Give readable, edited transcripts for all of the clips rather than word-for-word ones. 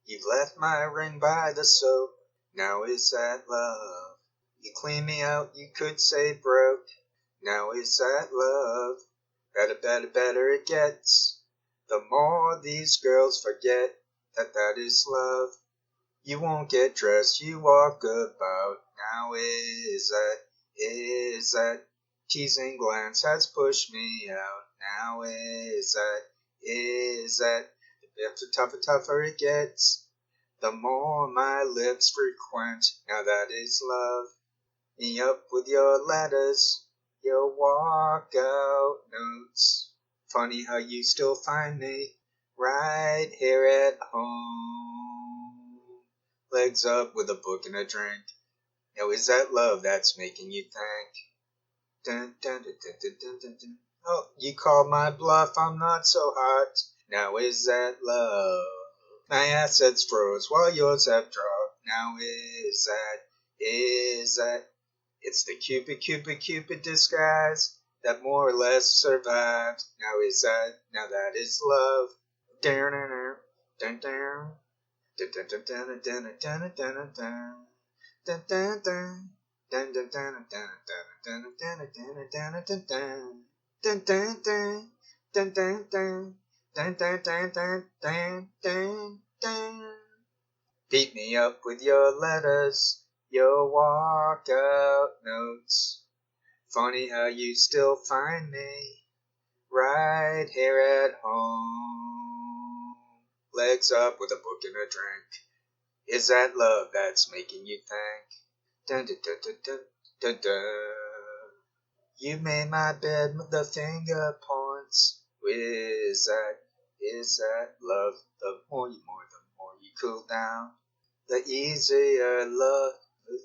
You've left my ring by the soap. Now is that love? You clean me out, you could say broke. Now is that love? Better it gets. The more these girls forget that is love. You won't get dressed, you walk about. Now is that teasing glance has pushed me out. Now is that the tougher it gets. The more my lips frequent. Now that is love. Me up with your letters, your walkout notes. Funny how you still find me right here at home. Legs up with a book and a drink. Now is that love that's making you think? Dun, dun, dun, dun, dun, dun, dun, dun. Oh, you called my bluff, I'm not so hot. Now is that love? My assets froze while yours have dropped. Now is that? It's the Cupid disguise that more or less survived. Now that is love. Dun, dun. Beat me up with your letters, your walkout notes. Funny how you still find me right here at home. Legs up with a book and a drink. Is that love that's making you think? Dun, dun, dun, dun, dun, dun, dun. You made my bed with the finger points. Is that love? The more you cool down, the easier love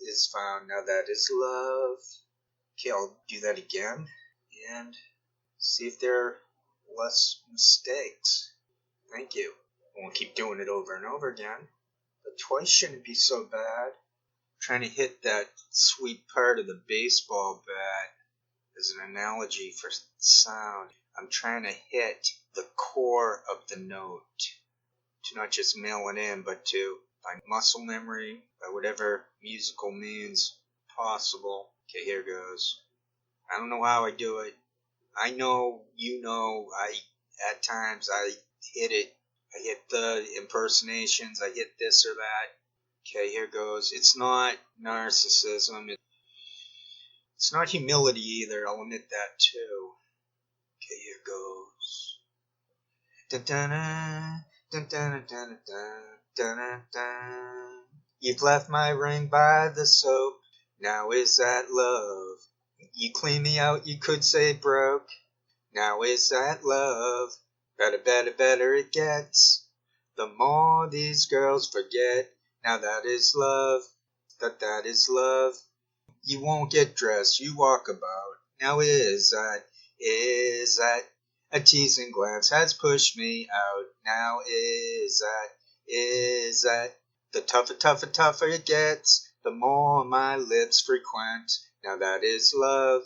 is found. Now that is love. Okay, I'll do that again and see if there are less mistakes. Thank you. I won't keep doing it over and over again, but twice shouldn't be so bad. I'm trying to hit that sweet part of the baseball bat as an analogy for sound. I'm trying to hit the core of the note, to not just mail it in, but to, by muscle memory, by whatever musical means possible. Okay, here goes. I don't know how I do it. I know, at times I hit it. I hit the impersonations, I hit this or that. Okay, here goes. It's not narcissism. It's not humility either, I'll admit that too. Okay, here goes. Dun-dun-dun, dun-dun-dun, dun-dun-dun. You've left my ring by the soap. Now is that love? You clean me out, you could say broke. Now is that love? Better it gets. The more these girls forget. Now that is love. That is love. You won't get dressed, you walk about. Now is that? A teasing glance has pushed me out. Now is that? The tougher it gets, the more my lips frequent. Now that is love.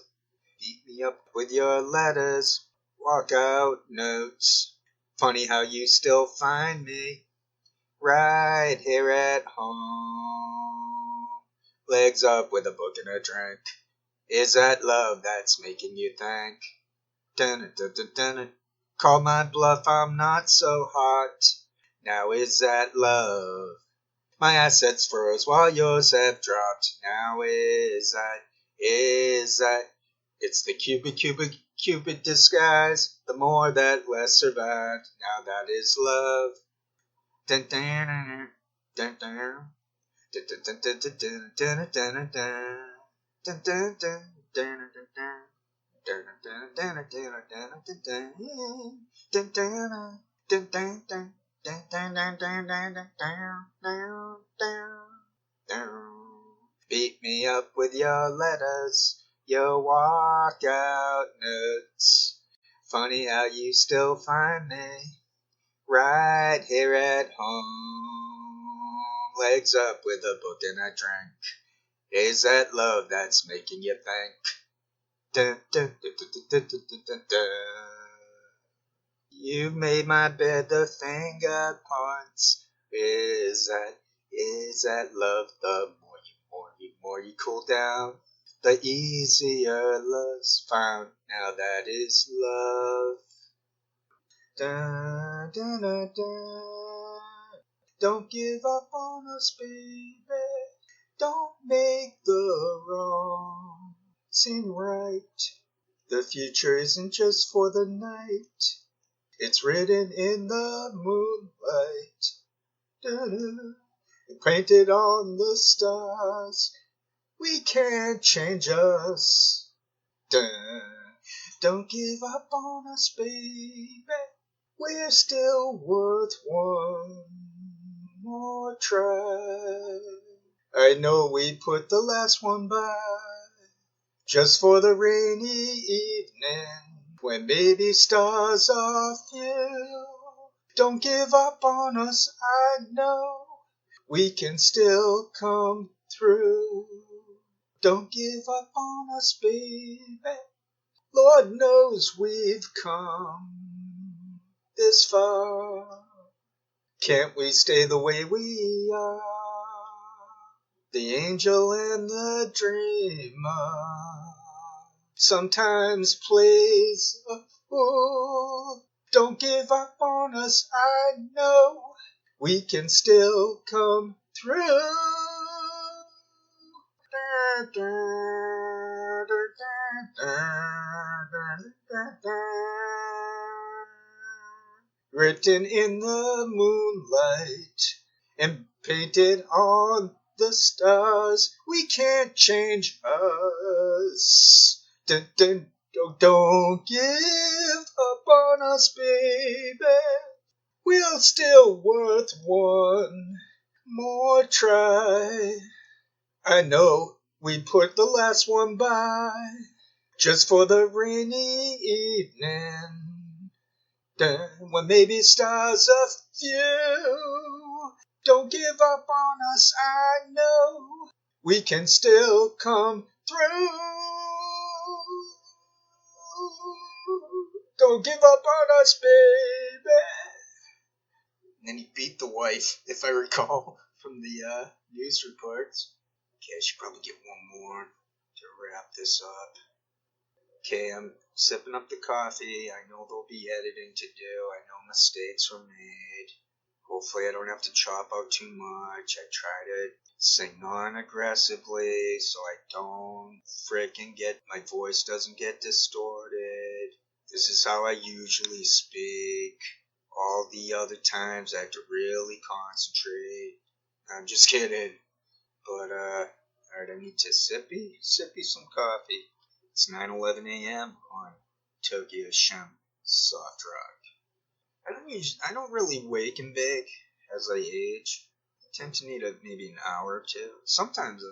Beat me up with your letters, walkout notes. Funny how you still find me right here at home. Legs up with a book and a drink. Is that love that's making you think? Dun dun dun dun. Call my bluff, I'm not so hot. Now is that love? My assets froze while yours have dropped. Now is that? It's the Cupid disguise. The more that less survived. Now that is love. Dun dun dun dun dun dun dun dun dun dun dun dun dun dun. Beat me up with your letters, your walkout notes. Funny how you still find me right here at home. Legs up with a book and a drink. Is that love that's making you think? Dun, dun, dun, dun, dun, dun, dun, dun. You made my bed, the finger points. Is that love? The more you cool down, the easier love's found. Now that is love. Da, da, da, da. Don't give up on us, baby. Don't make the wrong seem right. The future isn't just for the night. It's written in the moonlight. Da-da. Painted on the stars. We can't change us. Da. Don't give up on us, baby. We're still worth one more try. I know we put the last one by, just for the rainy evening, when maybe stars are few. Don't give up on us, I know we can still come through. Don't give up on us, baby. Lord knows we've come this far. Can't we stay the way we are? The angel and the dreamer sometimes plays a fool. Don't give up on us, I know we can still come through. Written in the moonlight and painted on the stars, we can't change us. Dun, dun, don't give up on us, baby. We're still worth one more try. I know we put the last one by, just for the rainy evening, when maybe stars are few. Don't give up on us, I know we can still come through. Don't give up on us, baby. And then he beat the wife, if I recall, from the news reports. Okay, I should probably get one more to wrap this up. Okay, I'm sipping up the coffee. I know there'll be editing to do. I know mistakes were made. Hopefully I don't have to chop out too much. I try to sing non-aggressively so I don't freaking my voice doesn't get distorted. This is how I usually speak. All the other times I have to really concentrate. I'm just kidding. But, alright, I need to sippy some coffee. It's 9:11 a.m. on Tokyo Shem Soft Rock. I don't really wake and bake as I age. I tend to need maybe an hour or two. Sometimes,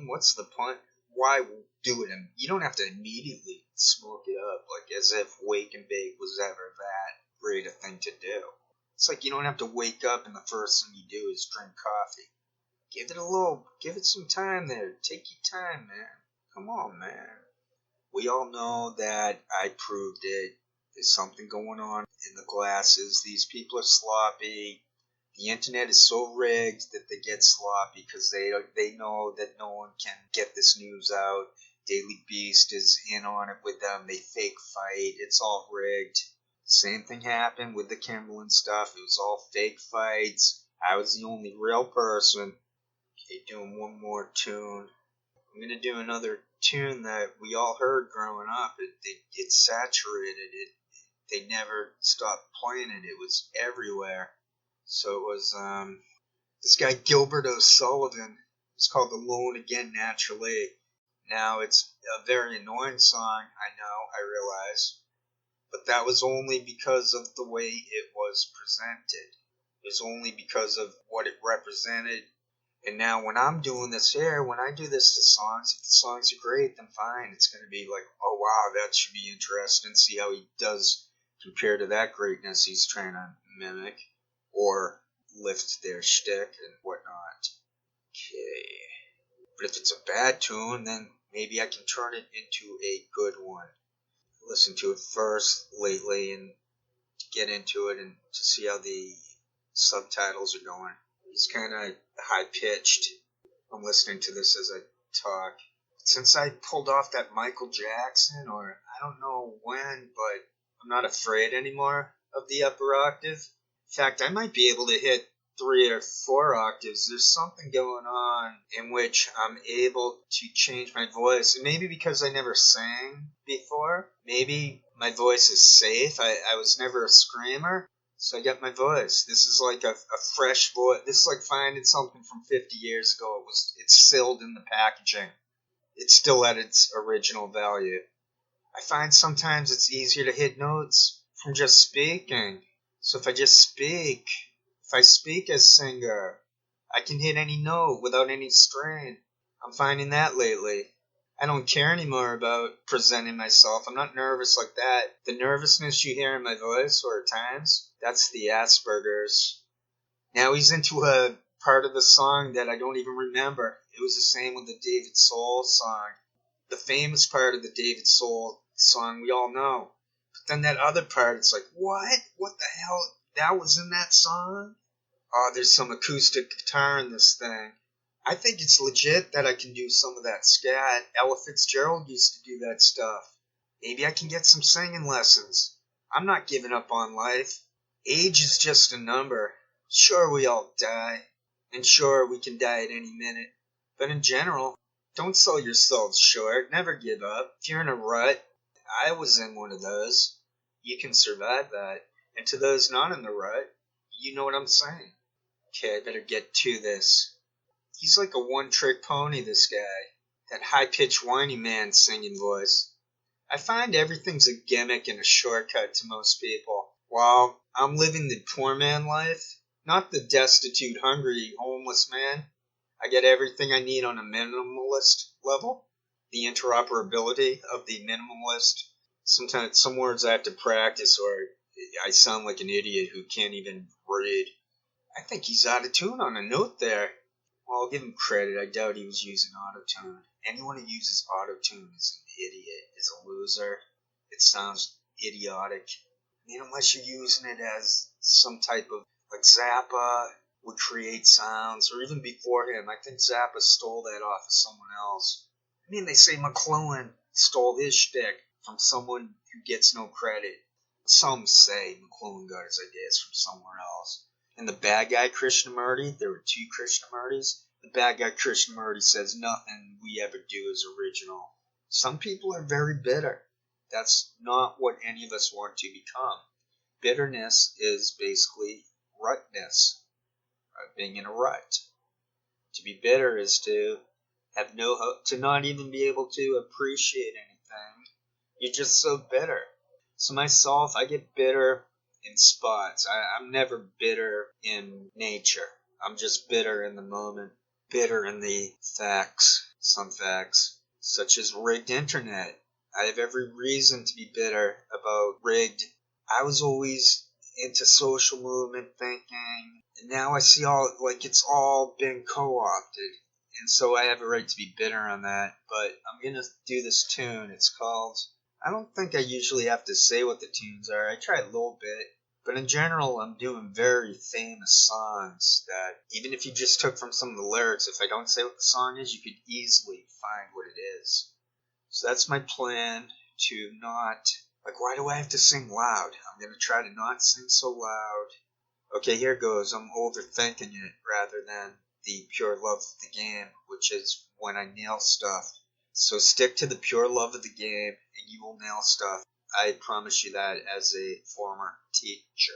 what's the point? Why do it? You don't have to immediately smoke it up, like as if wake and bake was ever that great a thing to do. It's like you don't have to wake up and the first thing you do is drink coffee. Give it some time there. Take your time, man. Come on, man. We all know that I proved it. There's something going on in the glasses. These people are sloppy. The internet is so rigged that they get sloppy because they know that no one can get this news out. Daily Beast is in on it with them. They fake fight. It's all rigged. Same thing happened with the Kimberlin stuff. It was all fake fights. I was the only real person. Okay, doing one more tune. I'm going to do another tune that we all heard growing up. It saturated it. They never stopped playing it. It was everywhere. So it was this guy Gilbert O'Sullivan. It's called Alone Again Naturally. Now it's a very annoying song, I know, I realize. But that was only because of the way it was presented. It was only because of what it represented. And now when I'm doing this here, when I do this to songs, if the songs are great, then fine. It's going to be like, oh wow, that should be interesting. See how he does compared to that greatness he's trying to mimic or lift their shtick and whatnot. Okay. But if it's a bad tune, then maybe I can turn it into a good one. Listen to it first lately, and get into it and to see how the subtitles are going. He's kind of high pitched. I'm listening to this as I talk. Since I pulled off that Michael Jackson, or I don't know when, but I'm not afraid anymore of the upper octave. In fact, I might be able to hit 3 or 4 octaves. There's something going on in which I'm able to change my voice. And maybe because I never sang before, maybe my voice is safe. I was never a screamer, so I got my voice. This is like a fresh voice. This is like finding something from 50 years ago. It's sealed in the packaging. It's still at its original value. I find sometimes it's easier to hit notes from just speaking. So if I speak as singer, I can hit any note without any strain. I'm finding that lately. I don't care anymore about presenting myself. I'm not nervous like that. The nervousness you hear in my voice, or at times, that's the Asperger's. Now he's into a part of the song that I don't even remember. It was the same with the David Soul song. The famous part of the David Soul song we all know. But then that other part, it's like, what? What the hell? That was in that song? Oh, there's some acoustic guitar in this thing. I think it's legit that I can do some of that scat. Ella Fitzgerald used to do that stuff. Maybe I can get some singing lessons. I'm not giving up on life. Age is just a number. Sure, we all die. And sure, we can die at any minute. But in general, don't sell yourselves short. Never give up. If you're in a rut, I was in one of those. You can survive that. And to those not in the rut, you know what I'm saying. Okay, I better get to this. He's like a one-trick pony, this guy. That high-pitched whiny man singing voice. I find everything's a gimmick and a shortcut to most people. While I'm living the poor man life, not the destitute, hungry, homeless man. I get everything I need on a minimalist level. The interoperability of the minimalist. Sometimes some words I have to practice or I sound like an idiot who can't even read. I think he's out of tune on a note there. Well, I'll give him credit. I doubt he was using autotune. Anyone who uses autotune is an idiot, is a loser. It sounds idiotic. I mean, unless you're using it as some type of, like Zappa would create sounds, or even before him. I think Zappa stole that off of someone else. I mean, they say McLuhan stole his shtick from someone who gets no credit. Some say McLuhan got his ideas from somewhere else. And the bad guy Krishnamurti, there were 2 Krishnamurtis. The bad guy Krishnamurti says nothing we ever do is original. Some people are very bitter. That's not what any of us want to become. Bitterness is basically rutness, being in a rut. To be bitter is to have no hope, to not even be able to appreciate anything. You're just so bitter. So myself, I get bitter in spots. I'm never bitter in nature. I'm just bitter in the moment. Bitter in the facts. Some facts, such as rigged internet. I have every reason to be bitter about rigged. I was always into social movement thinking, and now I see it's all been co-opted. And so I have a right to be bitter on that. But I'm going to do this tune. It's called... I don't think I usually have to say what the tunes are. I try a little bit. But in general, I'm doing very famous songs that, even if you just took from some of the lyrics, if I don't say what the song is, you could easily find what it is. So that's my plan to not... Like, why do I have to sing loud? I'm going to try to not sing so loud. Okay, here goes. I'm overthinking it rather than the pure love of the game, which is when I nail stuff. So stick to the pure love of the game, and you will nail stuff. I promise you that as a former teacher.